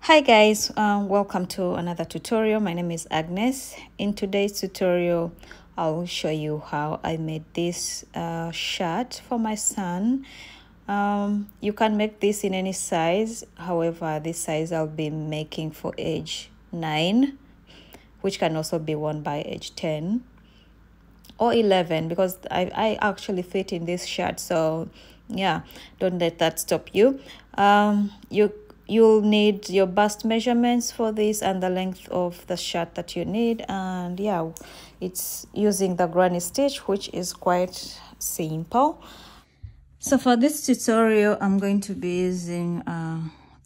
Hi guys, welcome to another tutorial. My name is Agnes. In today's tutorial I will show you how I made this shirt for my son. You can make this in any size, however this size I'll be making for age 9, which can also be worn by age 10 or 11 because I actually fit in this shirt. So yeah, don't let that stop you. You'll need your bust measurements for this and the length of the shirt that you need, and yeah, it's using the granny stitch, which is quite simple. So for this tutorial I'm going to be using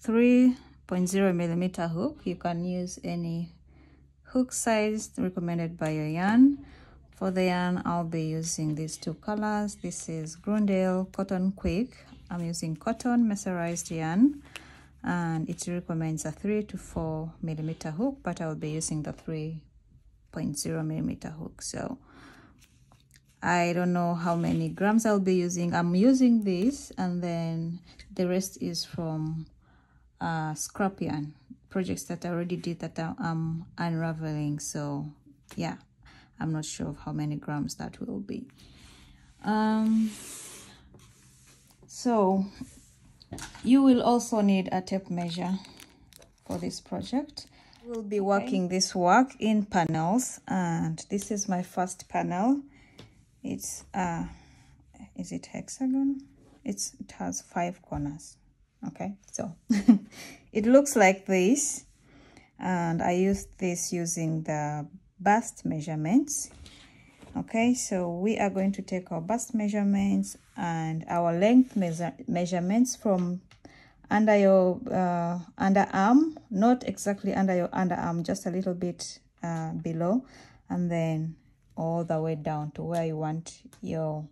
3.0 millimeter hook. You can use any hook size recommended by your yarn. For the yarn I'll be using these two colors. This is Grundle Cotton Quick. I'm using cotton mercerized yarn, and it recommends a 3 to 4 millimeter hook, but I'll be using the 3.0 millimeter hook. So I don't know how many grams I'll be using. I'm using this, and then the rest is from scrap yarn projects that I already did that I'm unraveling. So yeah, I'm not sure of how many grams that will be. So you will also need a tape measure for this project. We'll be working this work in panels, and this is my first panel. It's is it hexagon? It has 5 corners. Okay, so it looks like this, and I used this using the bust measurements. Okay, so we are going to take our bust measurements and our length measurements from under your underarm, not exactly under your underarm, just a little bit below, and then all the way down to where you want your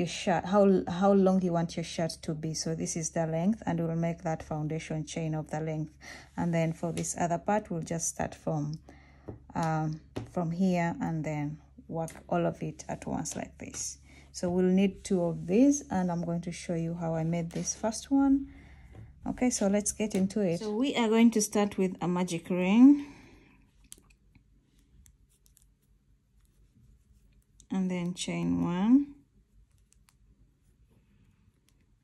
shirt, how long you want your shirt to be. So this is the length, and we'll make that foundation chain of the length, and then for this other part we'll just start from here and then work all of it at once like this. So we'll need 2 of these, and I'm going to show you how I made this first one. Okay, so let's get into it. So we are going to start with a magic ring, and then chain 1,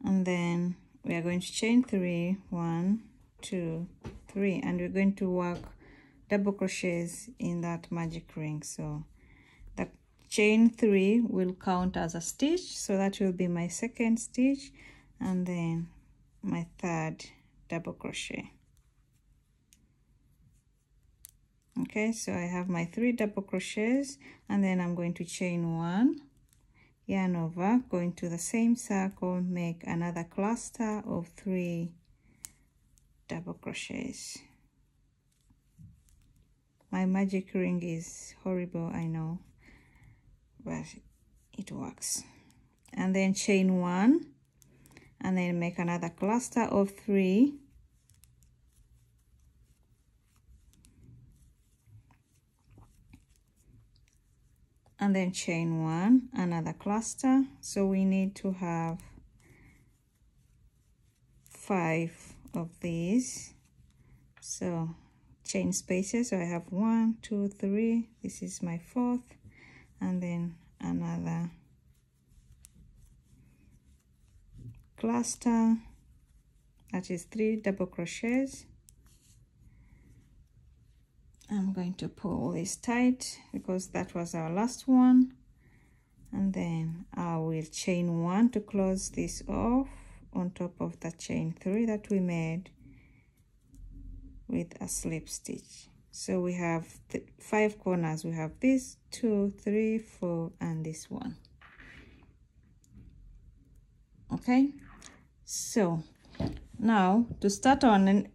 and then we are going to chain 3, 1, 2, 3, and we're going to work double crochets in that magic ring. So the chain 3 will count as a stitch, so that will be my second stitch, and then my third double crochet. Okay, so I have my 3 double crochets, and then I'm going to chain 1, yarn over, go into the same circle, make another cluster of 3 double crochets. My magic ring is horrible, I know, but it works. And then chain 1, and then make another cluster of 3, and then chain 1, another cluster. So we need to have 5 of these. So chain spaces, so I have 1, 2, 3, this is my 4th, and then another cluster, that is 3 double crochets. I'm going to pull this tight because that was our last one, and then I will chain 1 to close this off on top of the chain 3 that we made with a slip stitch. So we have 5 corners. We have this, 2, 3, 4, and this one. Okay, so now to start on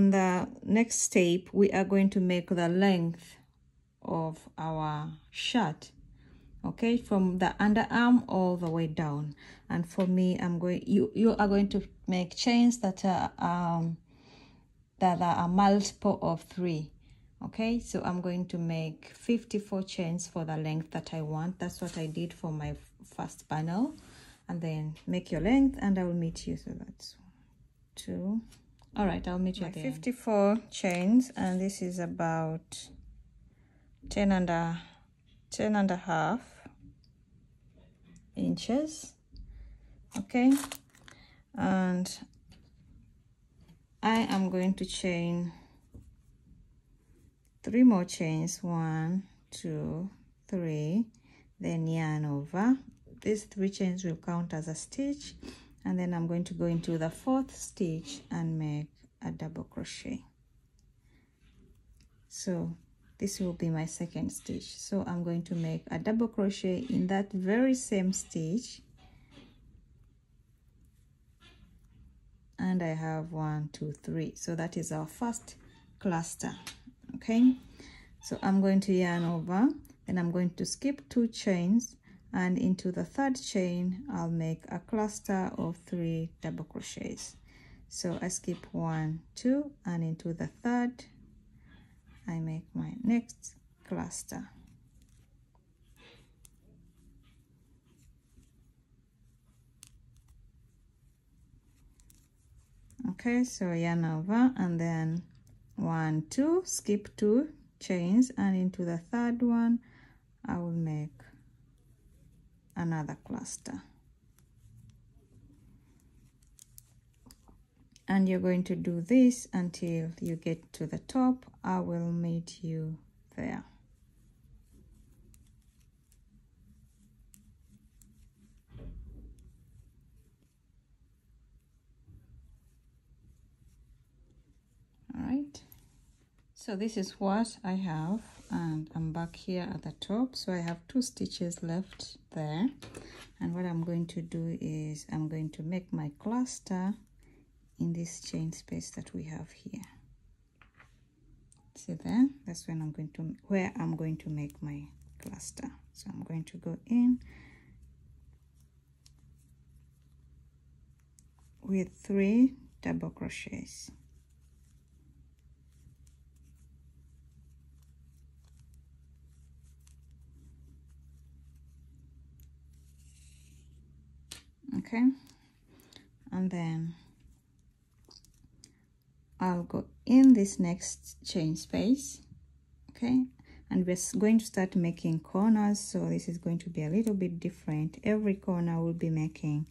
the next step, we are going to make the length of our shirt, okay, from the underarm all the way down. And for me, you are going to make chains that are a multiple of 3. Okay, so I'm going to make 54 chains for the length that I want. That's what I did for my first panel. And then make your length, and I will meet you. So that's 2, All right, I'll meet you at the 54 chains, and this is about 10 and a half inches. Okay, and I am going to chain 3 more chains, 1, 2, 3, then yarn over. These 3 chains will count as a stitch, and then I'm going to go into the 4th stitch and make a double crochet. So this will be my 2nd stitch. So I'm going to make a double crochet in that very same stitch, and I have 1, 2, 3. So that is our first cluster. Okay, so I'm going to yarn over, then I'm going to skip 2 chains, and into the 3rd chain I'll make a cluster of 3 double crochets. So I skip 1, 2, and into the 3rd I make my next cluster. Okay, so yarn over, and then 1, 2, skip 2 chains, and into the 3rd one I will make another cluster. And you're going to do this until you get to the top. I will meet you there. All right, so this is what I have, and I'm back here at the top. So I have 2 stitches left there, and what I'm going to do is I'm going to make my cluster in this chain space that we have here. See there? That's when where I'm going to make my cluster. So I'm going to go in with 3 double crochets. Okay, and then I'll go in this next chain space. Okay, and we're going to start making corners, so this is going to be a little bit different. Every corner will be making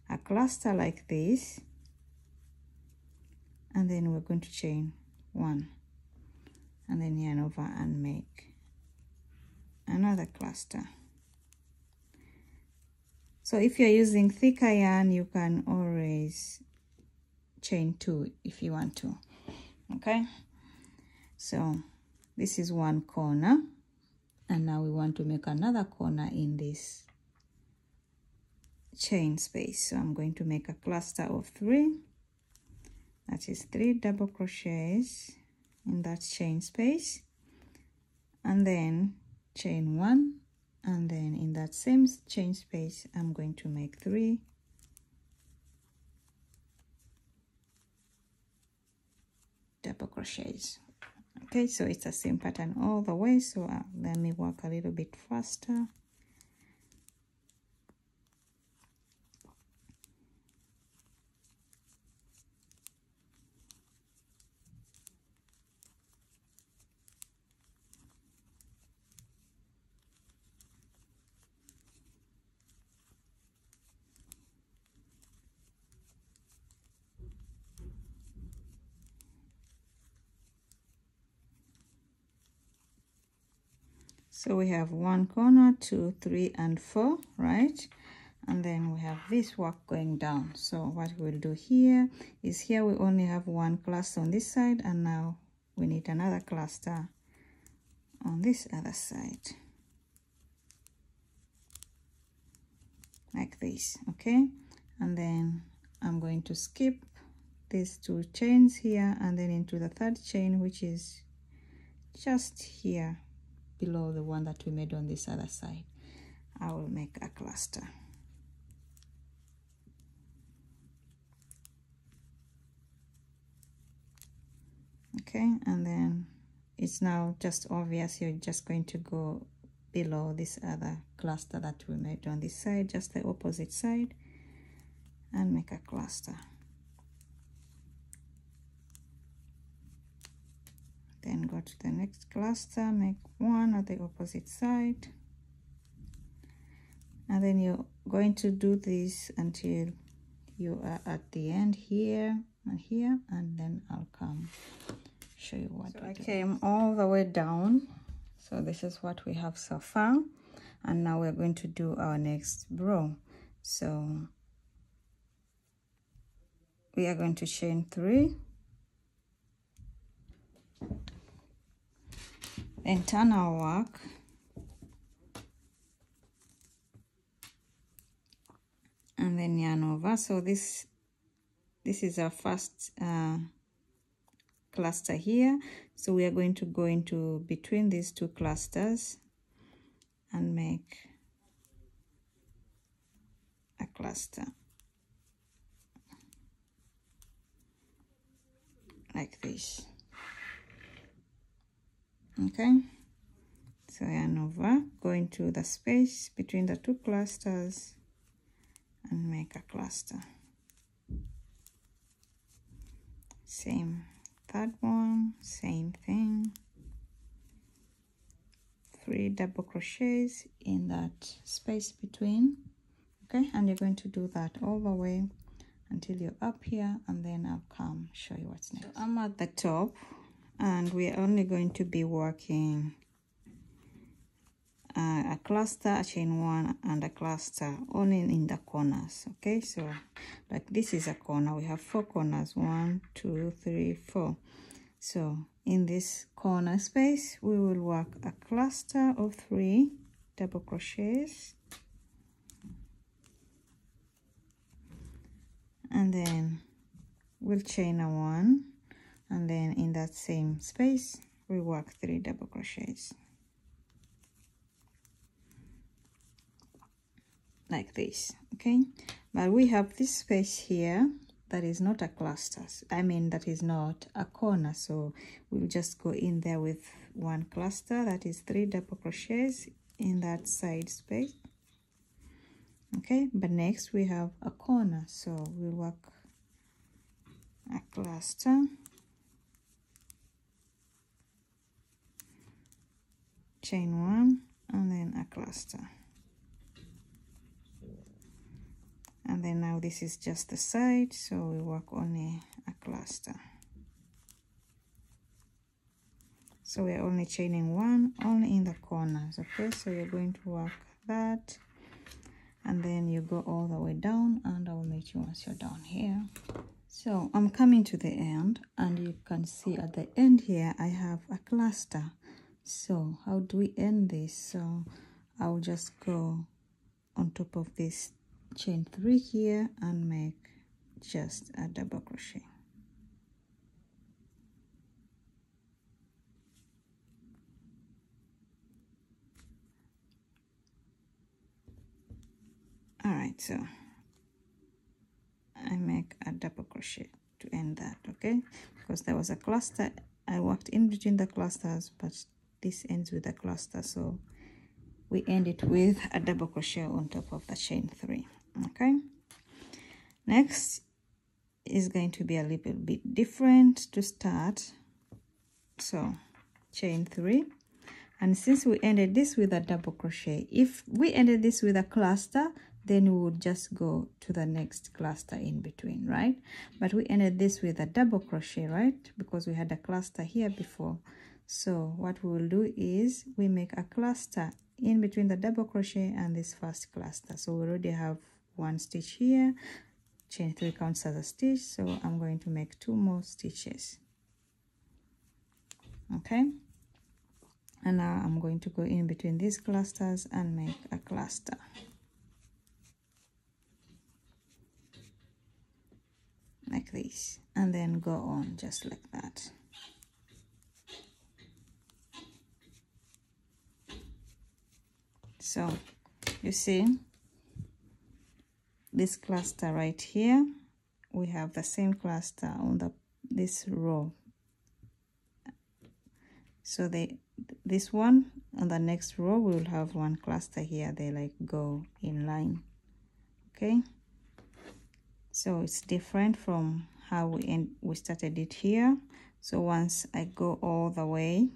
a cluster like this, and then we're going to chain 1, and then yarn over and make another cluster. So if you're using thicker yarn, you can always chain 2 if you want to. Okay, so this is 1 corner, and now we want to make another corner in this chain space. So I'm going to make a cluster of 3. That is 3 double crochets in that chain space, and then chain 1, and then in that same chain space I'm going to make 3 double crochets. Okay, so it's the same pattern all the way, so let me work a little bit faster. So we have 1 corner, 2, 3, and 4, right? And then we have this work going down. So what we'll do here is, here we only have 1 cluster on this side, and now we need another cluster on this other side, like this. Okay, and then I'm going to skip these 2 chains here, and then into the 3rd chain, which is just here below the one that we made on this other side, I will make a cluster. Okay, and then it's now just obvious, you're just going to go below this other cluster that we made on this side, just the opposite side, and make a cluster. go to the next cluster, make one at the opposite side, and then you're going to do this until you are at the end here and here, and then I'll come show you what I came all the way down. So this is what we have so far, and now we're going to do our next row. So we are going to chain 3, then turn our work, and then yarn over. So this is our first cluster here, so we are going to go into between these 2 clusters and make a cluster like this. Okay, so yarn over, go into the space between the 2 clusters and make a cluster. Same, third one, same thing, 3 double crochets in that space between. Okay, and you're going to do that all the way until you're up here, and then I'll come show you what's next. So I'm at the top, and we're only going to be working a cluster, a chain 1, and a cluster only in the corners. Okay, so like this is a corner, we have 4 corners, 1 2 3 4. So in this corner space we will work a cluster of 3 double crochets, and then we'll chain a 1, and then in that same space we work 3 double crochets like this. Okay, but we have this space here that is not a cluster, I mean that is not a corner, so we'll just go in there with 1 cluster, that is 3 double crochets in that side space. Okay, but next we have a corner, so we'll work a cluster, chain 1, and then a cluster. And then now this is just the side, so we work only a cluster. So we're only chaining 1 only in the corners. Okay, so you're going to work that, and then you go all the way down, and I'll meet you once you're down here. So I'm coming to the end, and you can see at the end here I have a cluster. So how do we end this? So I'll just go on top of this, chain 3 here, and make just a double crochet. All right, so I make a double crochet to end that. Okay, because there was a cluster, I worked in between the clusters, but this ends with a cluster, so we end it with a double crochet on top of the chain 3. Okay, next is going to be a little bit different to start. So chain 3, and since we ended this with a double crochet, if we ended this with a cluster, then we would just go to the next cluster in between, right? But we ended this with a double crochet, right? Because we had a cluster here before. So what we will do is we make a cluster in between the double crochet and this first cluster. So we already have 1 stitch here, chain 3 counts as a stitch, so I'm going to make 2 more stitches. Okay, and now I'm going to go in between these clusters and make a cluster like this, and then go on just like that. So you see this cluster right here, we have the same cluster on this row. So this one on the next row we will have 1 cluster here, they like go in line. Okay, so it's different from how we started it here, So once I go all the way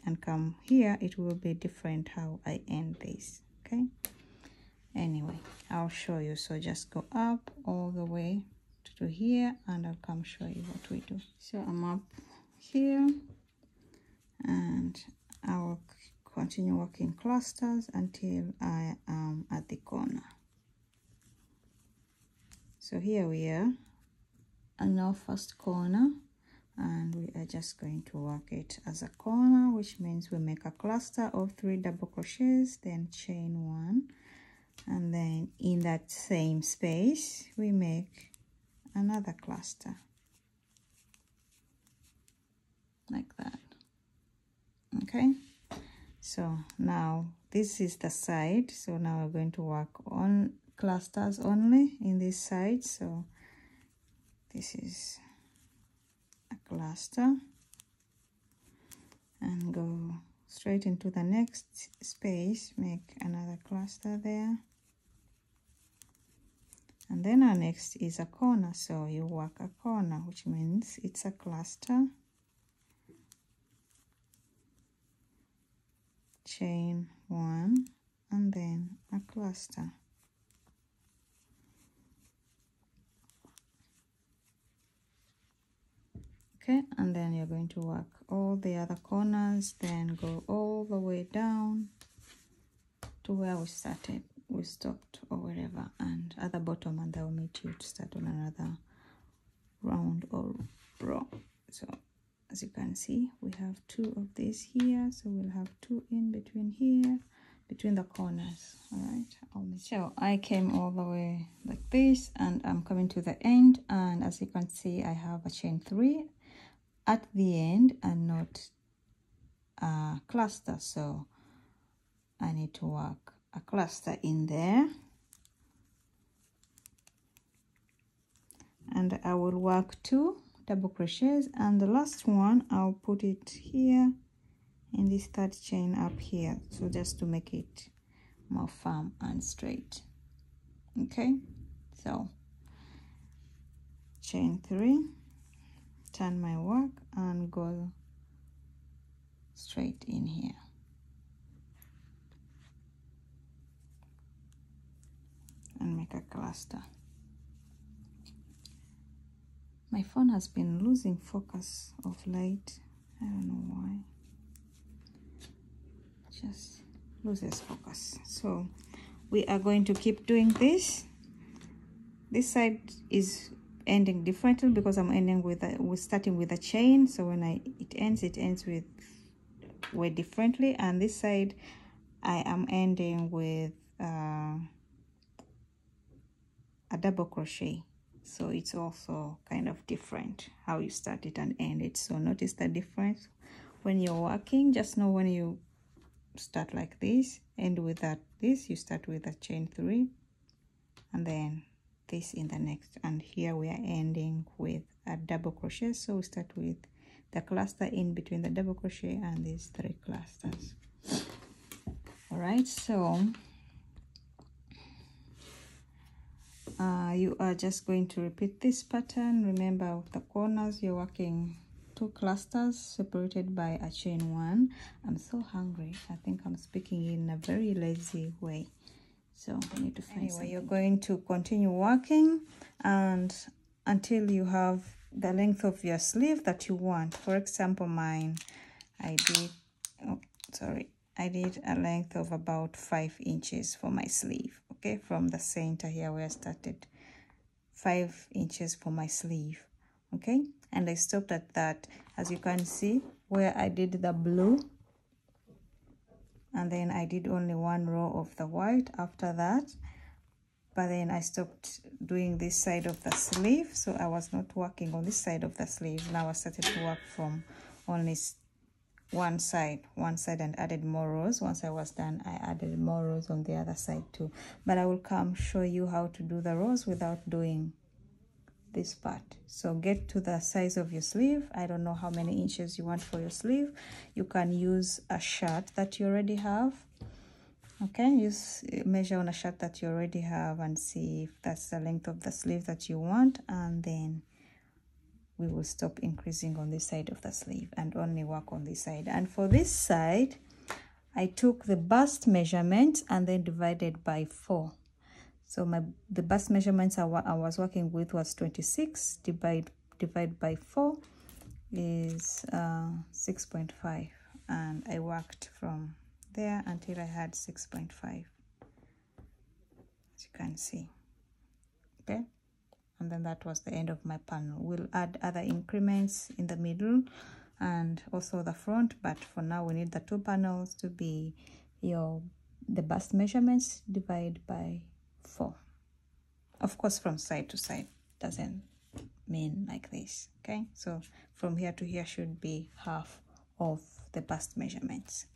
and come here, it will be different how I end this. Okay, anyway, I'll show you. So just go up all the way to here and I'll come show you what we do. So I'm up here and I will continue working clusters until I am at the corner. So here we are in our first corner, and we are just going to work it as a corner, which means we make a cluster of 3 double crochets, then chain 1, and then in that same space we make another cluster like that. Okay, so now this is the side, so now we're going to work on clusters only in this side. So this is a cluster and go straight into the next space, make another cluster there, and then our next is a corner, so you work a corner, which means it's a cluster, chain 1, and then a cluster. Okay, and then you're going to work all the other corners, then go all the way down to where we started, we stopped, or wherever, and at the bottom, and that will meet you to start on another round or row. So as you can see, we have 2 of these here, so we'll have 2 in between here, between the corners. All right, so I came all the way like this, and I'm coming to the end, and as you can see, I have a chain 3 at the end and not a cluster, so I need to work a cluster in there, and I will work 2 double crochets, and the last one I'll put it here in this 3rd chain up here, so just to make it more firm and straight. Okay, so chain 3, turn my work and go straight in here. And make a cluster. My phone has been losing focus of late. I don't know why. Just loses focus. So we are going to keep doing this. This side is ending differently because I'm ending with we're starting with a chain, so when it ends with way differently, and this side I am ending with a double crochet, so it's also kind of different how you start it and end it. So notice the difference when you're working. Just know when you start like this, end with this, you start with a chain 3 and then this in the next, and here we are ending with a double crochet, so we start with the cluster in between the double crochet and these 3 clusters. All right, so you are just going to repeat this pattern. Remember, with the corners you're working 2 clusters separated by a chain 1. I'm so hungry. I think I'm speaking in a very lazy way, so I need to find something. You're going to continue working and until you have the length of your sleeve that you want. For example, mine, I did a length of about 5 inches for my sleeve. Okay, from the center here where I started, 5 inches for my sleeve. Okay, and I stopped at that, as you can see, where I did the blue, and then I did only 1 row of the white after that, but then I stopped doing this side of the sleeve, so I was not working on this side of the sleeve. Now I started to work from only one side and added more rows. Once I was done, I added more rows on the other side too, but I will come show you how to do the rows without doing this part. So get to the size of your sleeve. I don't know how many inches you want for your sleeve. You can use a shirt that you already have. Okay, measure on a shirt that you already have and see if that's the length of the sleeve that you want, and then we will stop increasing on this side of the sleeve and only work on this side. And for this side, I took the bust measurement and then divided by 4. So the bust measurements I was working with was 26. Divide by 4 is 6.5, and I worked from there until I had 6.5, as you can see. Okay, and then that was the end of my panel. We'll add other increments in the middle and also the front, but for now we need the 2 panels to be the bust measurements divided by 4. Of course, from side to side doesn't mean like this. Okay, so from here to here should be half of the bust measurements.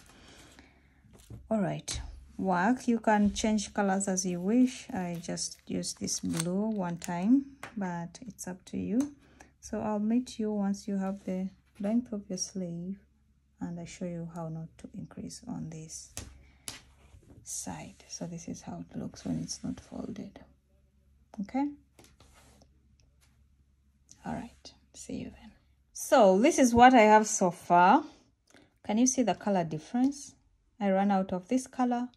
All right, work. You can change colors as you wish. I just used this blue one time, but it's up to you. So I'll meet you once you have the length of your sleeve, and I show you how not to increase on this side. So this is how it looks when it's not folded. Okay, all right, see you then. So this is what I have so far. Can you see the color difference? I ran out of this color.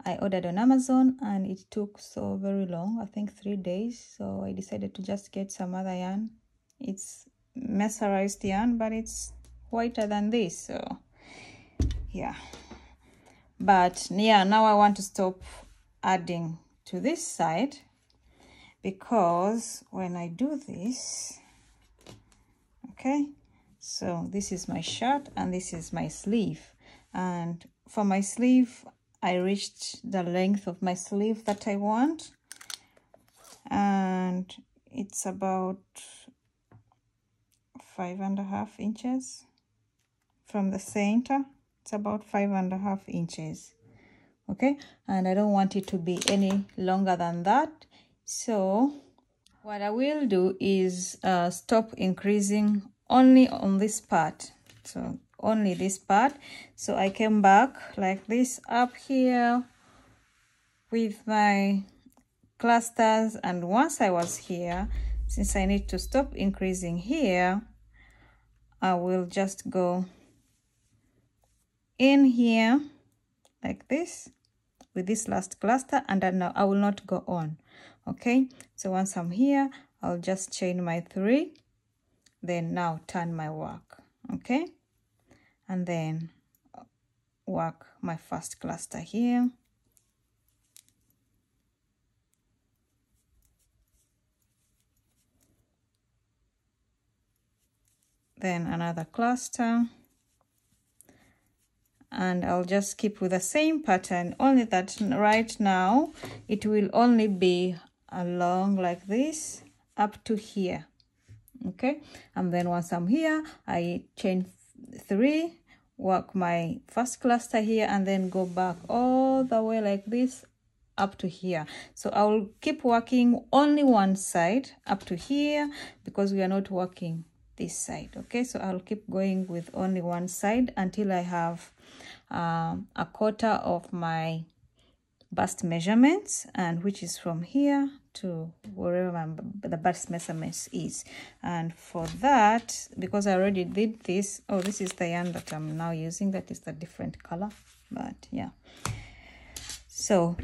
I ordered on Amazon and it took so very long, I think 3 days. So I decided to just get some other yarn. It's mercerized yarn, but it's whiter than this. So yeah, but yeah, now I want to stop adding to this side, because when I do this, okay, so this is my shirt and this is my sleeve, and for my sleeve I reached the length of my sleeve that I want, and it's about 5.5 inches from the center. It's about 5.5 inches. Okay, and I don't want it to be any longer than that. So what I will do is stop increasing only on this part, so only this part. So I came back like this up here with my clusters, and once I was here, since I need to stop increasing here, I will just go in here like this with this last cluster, and then I will not go on. Okay, so once I'm here, I'll just chain my 3, then now turn my work. Okay, and then work my first cluster here, then another cluster, and I'll just keep with the same pattern, only that right now it will only be along like this up to here. Okay, and then once I'm here, I chain 3, work my first cluster here, and then go back all the way like this up to here. So I will keep working only one side up to here, because we are not working this side. Okay, so I'll keep going with only one side until I have a quarter of my bust measurements, and which is from here to wherever the bust measurements is. And for that, because I already did this, oh, this is the yarn that I'm now using, that is the different color, but yeah. So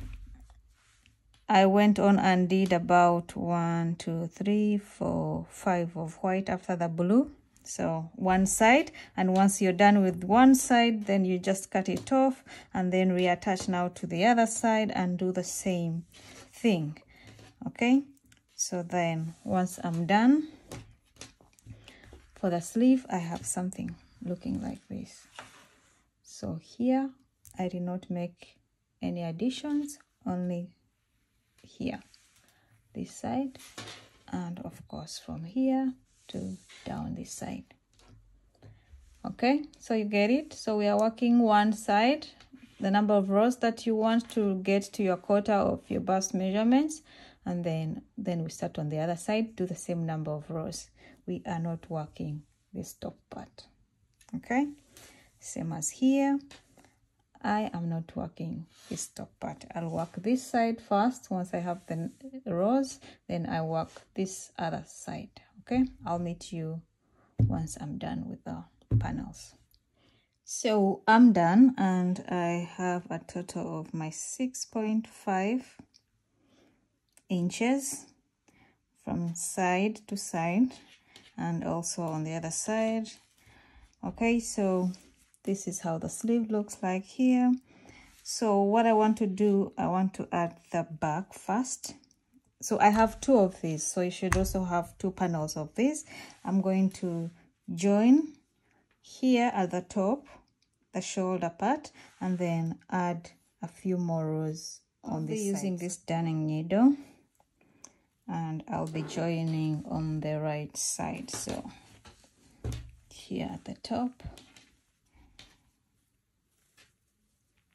I went on and did about 1, 2, 3, 4, 5 of white after the blue. So one side, and once you're done with one side, then you just cut it off and then reattach now to the other side and do the same thing. Okay, so then once I'm done for the sleeve, I have something looking like this. So here I did not make any additions, only here, this side, and of course from here to down this side. Okay, so you get it. So we are working one side, the number of rows that you want to get to your quarter of your bust measurements, and then we start on the other side, do the same number of rows. We are not working this top part. Okay, same as here, I am not working this top part. I'll work this side first. Once I have the rows, then I work this other side. Okay, I'll meet you once I'm done with the panels. So I'm done, and I have a total of my 6.5 inches from side to side, and also on the other side. Okay, so this is how the sleeve looks like here. So what I want to do, I want to add the back first. So I have 2 of these, so you should also have 2 panels of this. I'm going to join here at the top, the shoulder part, and then add a few more rows on this side. Using this darning needle, and I'll be joining on the right side. So here at the top,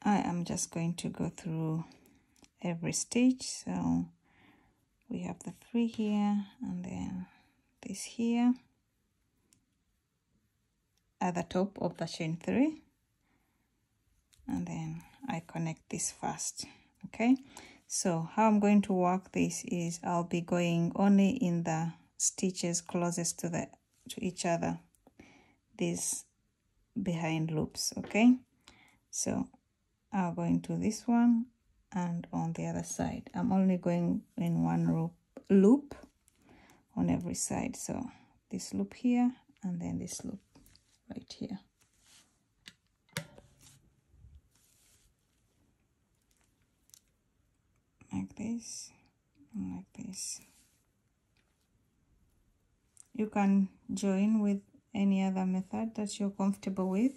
I am just going to go through every stitch. So we have the 3 here, and then this here at the top of the chain 3, and then I connect this first. Okay, so how I'm going to work this is I'll be going only in the stitches closest to each other, these behind loops. Okay, so I'll go into this one, and on the other side I'm only going in one loop on every side. So this loop here, and then this loop right here. Like this and like this. You can join with any other method that you're comfortable with.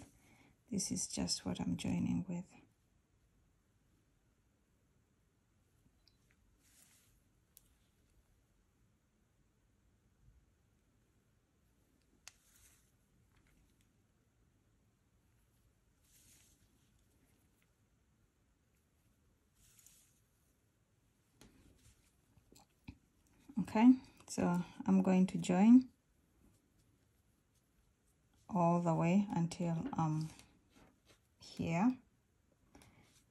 This is just what I'm joining with. Okay, so I'm going to join all the way until I'm here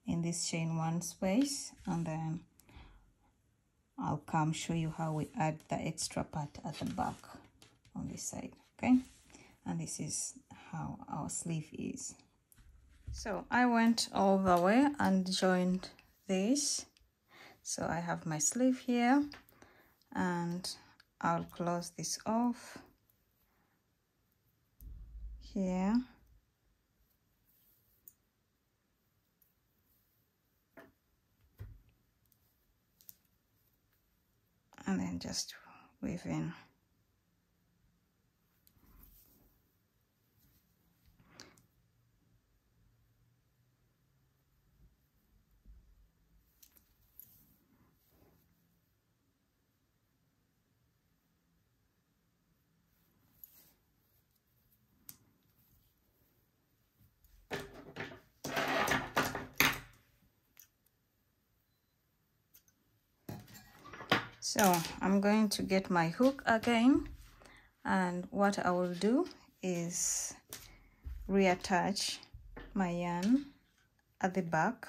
in this chain 1 space, and then I'll come show you how we add the extra part at the back on this side. Okay, and this is how our sleeve is. So I went all the way and joined this. So I have my sleeve here, and I'll close this off here. And then just weave in. So I'm going to get my hook again, and what I will do is reattach my yarn at the back.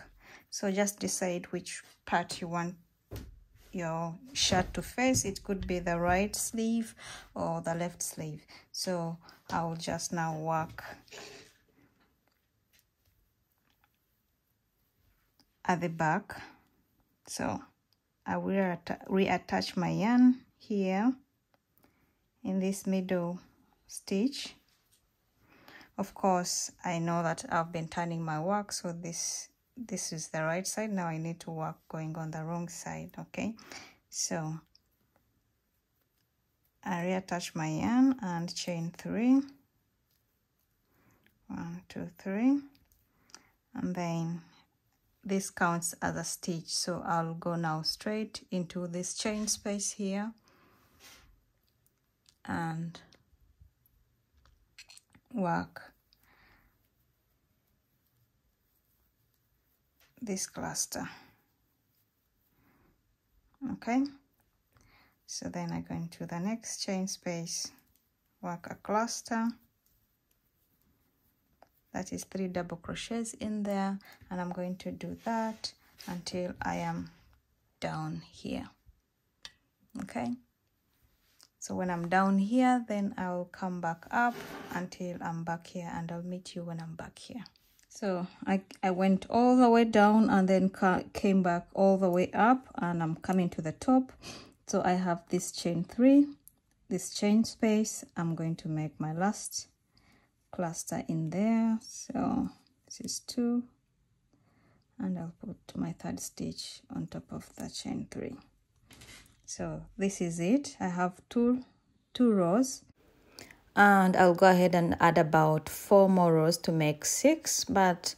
So just decide which part you want your shirt to face. It could be the right sleeve or the left sleeve. So I will just now work at the back. So I will reattach my yarn here in this middle stitch. Of course, I know that I've been turning my work, so this is the right side. Now I need to work going on the wrong side. Okay, so I reattach my yarn and chain 3. 1, 2, 3, and then this counts as a stitch. So I'll go now straight into this chain space here and work this cluster. Okay, so then I go into the next chain space, work a cluster. That is 3 double crochets in there, and I'm going to do that until I am down here. Okay, So when I'm down here, then I'll come back up until I'm back here, and I'll meet you when I'm back here. So I went all the way down and then came back all the way up, and I'm coming to the top. So I have this chain 3, this chain space. I'm going to make my last cluster in there. So this is 2, and I'll put my 3rd stitch on top of the chain 3. So this is it. I have two rows, and I'll go ahead and add about 4 more rows to make 6. But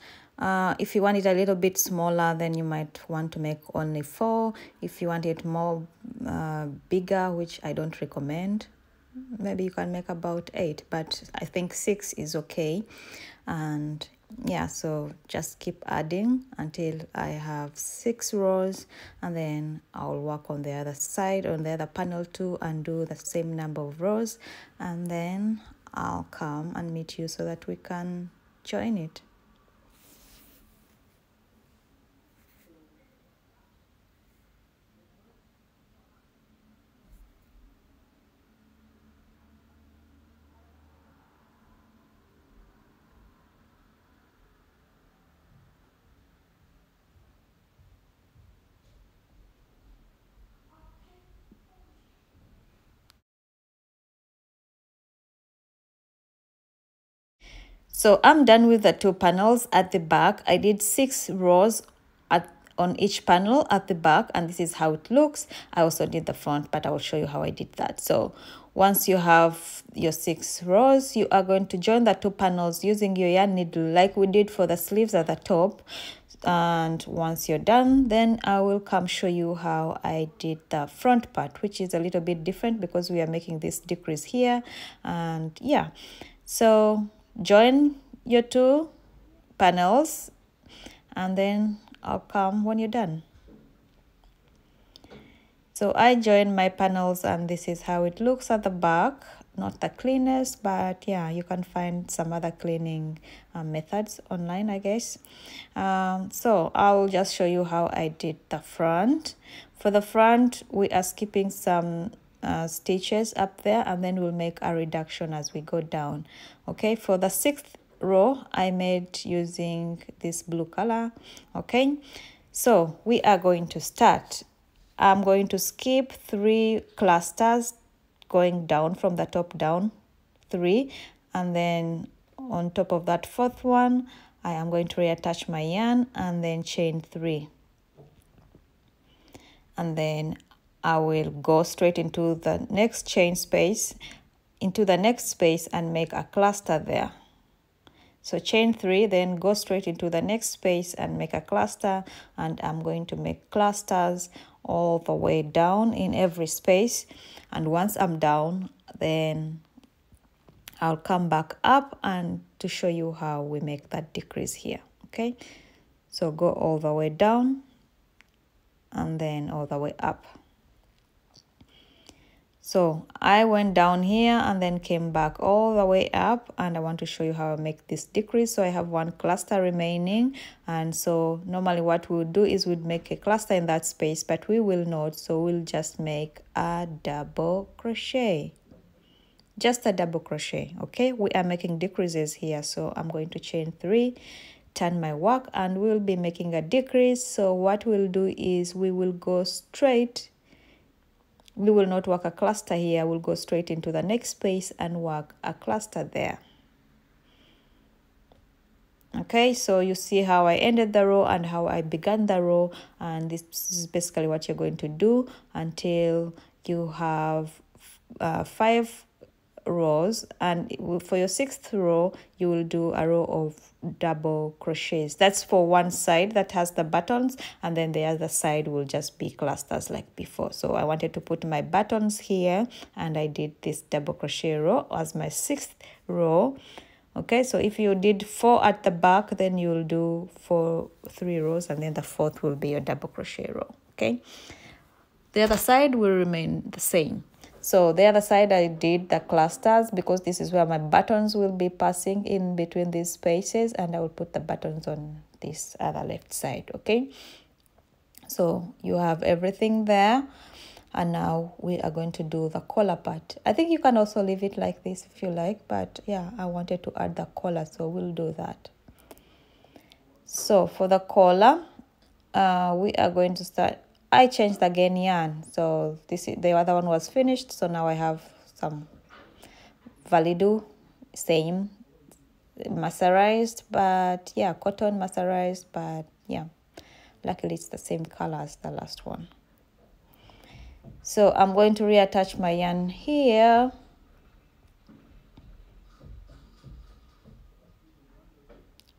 if you want it a little bit smaller, then you might want to make only 4. If you want it more bigger, which I don't recommend, maybe you can make about 8, but I think 6 is okay. And yeah, so just keep adding until I have 6 rows, and then I'll work on the other side, on the other panel too, and do the same number of rows, and then I'll come and meet you so that we can join it. So I'm done with the 2 panels at the back. I did 6 rows on each panel at the back, and this is how it looks. I also did the front, but I will show you how I did that. So once you have your 6 rows, you are going to join the 2 panels using your yarn needle like we did for the sleeves at the top. And once you're done, then I will come show you how I did the front part, which is a little bit different because we are making this decrease here. And yeah, so join your 2 panels, and then I'll come when you're done. So I joined my panels, and this is how it looks at the back. Not the cleanest, but yeah, you can find some other cleaning methods online, I guess. So I'll just show you how I did the front. For the front, we are skipping some stitches up there, and then we'll make a reduction as we go down. Okay, for the 6th row I made using this blue color. Okay, so we are going to start. I'm going to skip 3 clusters going down from the top down, 3, and then on top of that 4th one I am going to reattach my yarn and then chain 3, and then I will go straight into the next chain space, into the next space, and make a cluster there. So chain 3, then go straight into the next space and make a cluster, and I'm going to make clusters all the way down in every space. And once I'm down, then I'll come back up and to show you how we make that decrease here. Okay, so go all the way down and then all the way up. So I went down here and then came back all the way up, and I want to show you how I make this decrease. So I have 1 cluster remaining, and so normally what we would do is we'd make a cluster in that space, but we will not, so we'll just make a double crochet, just a double crochet. Okay, we are making decreases here, so I'm going to chain 3, turn my work, and we'll be making a decrease. So what we'll do is we will go straight. We will not work a cluster here. We'll go straight into the next space and work a cluster there. Okay, so you see how I ended the row and how I began the row, and this is basically what you're going to do until you have 5 rows. And for your 6th row you will do a row of double crochets. That's for one side that has the buttons, and then the other side will just be clusters like before. So I wanted to put my buttons here, and I did this double crochet row as my 6th row. Okay, so if you did 4 at the back, then you'll do 3 rows, and then the 4th will be your double crochet row. Okay, the other side will remain the same. So the other side I did the clusters because this is where my buttons will be passing in between these spaces, and I will put the buttons on this other left side. Okay, so you have everything there, And now we are going to do the collar part. I think you can also leave it like this if you like, but yeah, I wanted to add the collar, so we'll do that. So for the collar, we are going to start. I changed again yarn, so the other one was finished, so now I have some Valido, same mercerized, but yeah, cotton mercerized, but yeah, luckily it's the same color as the last one. So I'm going to reattach my yarn here.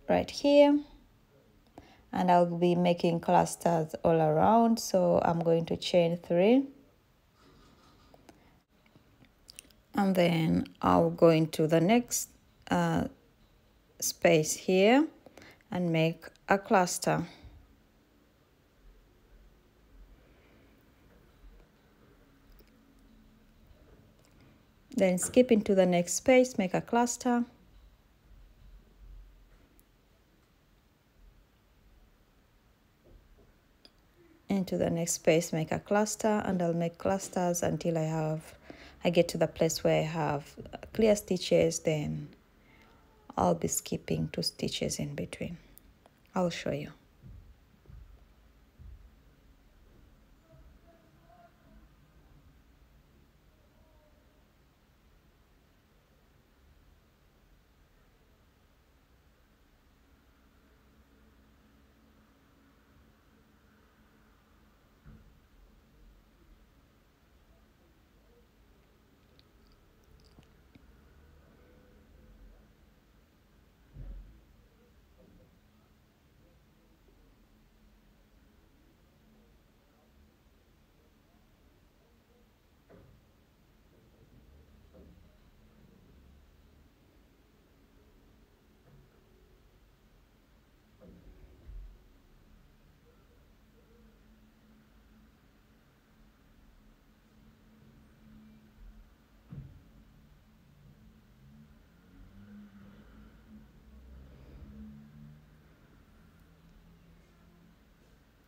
Right here, and I'll be making clusters all around, so I'm going to chain 3, and then I'll go into the next space here and make a cluster. Then skip into the next space, make a cluster, into the next space, make a cluster, and I'll make clusters until I get to the place where I have clear stitches. Then I'll be skipping 2 stitches in between. I'll show you.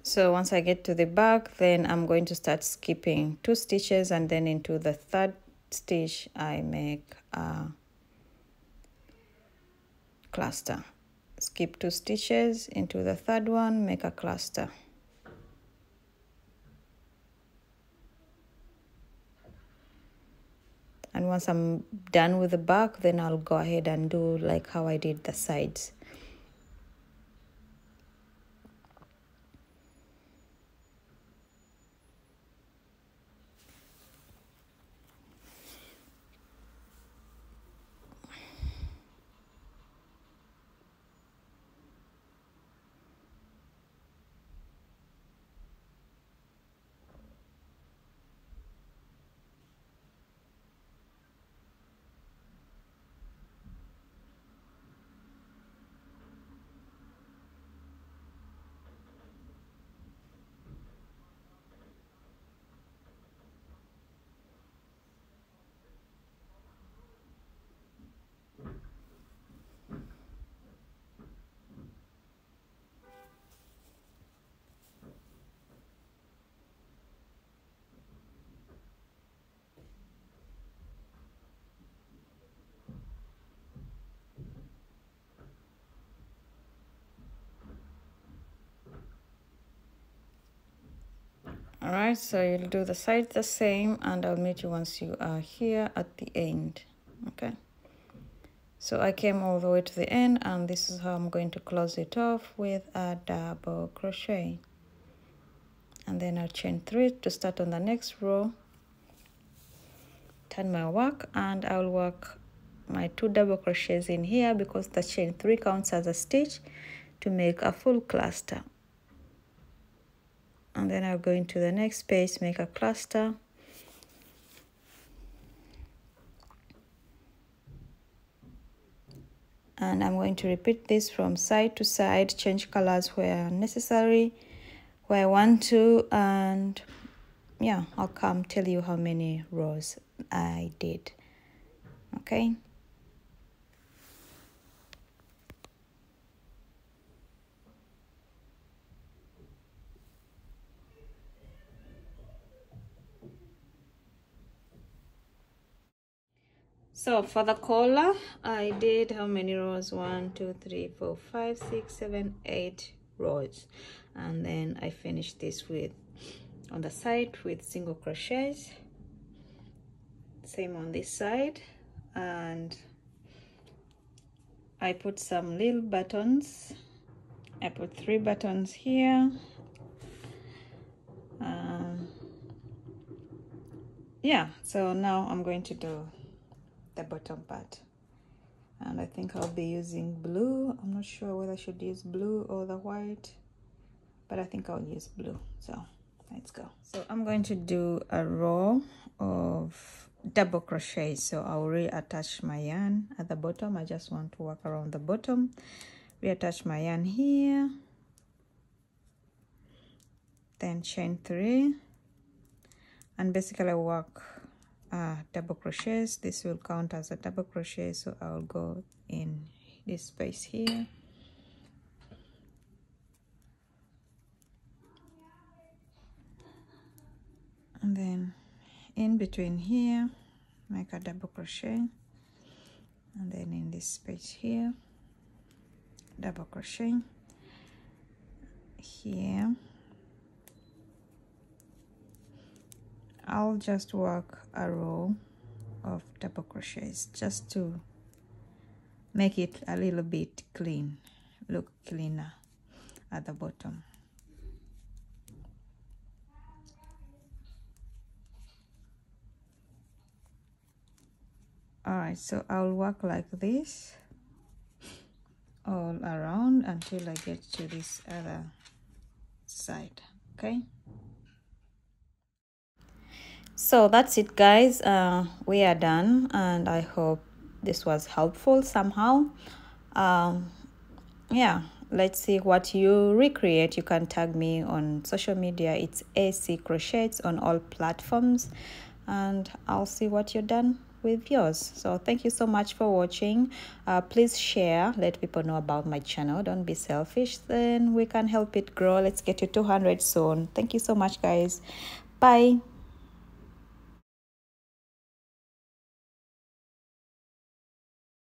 So once I get to the back, then I'm going to start skipping 2 stitches, and then into the 3rd stitch I make a cluster. Skip 2 stitches, into the 3rd one, make a cluster. And once I'm done with the back, then I'll go ahead and do like how I did the sides. All right, so you'll do the side the same, and I'll meet you once you are here at the end. Okay, so I came all the way to the end, and this is how I'm going to close it off, with a double crochet. And then I'll chain 3 to start on the next row, turn my work, and I'll work my 2 double crochets in here, because the chain 3 counts as a stitch to make a full cluster. And then I'll go into the next space, make a cluster, and I'm going to repeat this from side to side, change colors where necessary, where I want to, and yeah, I'll come tell you how many rows I did. Okay. So for the collar, I did how many rows? 1 2 3 4 5 6 7 8 rows, and then I finished this with on the side with single crochets. Same on this side, and I put some little buttons. I put 3 buttons here. Yeah, so now I'm going to do the bottom part, and I think I'll be using blue. I'm not sure whether I should use blue or the white, but I think I'll use blue. So let's go. So I'm going to do a row of double crochet. So I'll reattach my yarn at the bottom. I just want to work around the bottom, reattach my yarn here, then chain 3, and basically work double crochets. This will count as a double crochet, so I'll go in this space here, and then in between here make a double crochet, and then in this space here double crochet here. I'll just work a row of double crochets just to make it a little bit clean, look cleaner at the bottom. All right, so I'll work like this all around until I get to this other side. Okay, so that's it, guys. We are done, and I hope this was helpful somehow. Yeah, let's see what you recreate. You can tag me on social media. It's AC Crochets on all platforms, and I'll see what you're done with yours. So thank you so much for watching. Please share, let people know about my channel. Don't be selfish, then we can help it grow. Let's get to 200 soon. Thank you so much, guys. Bye.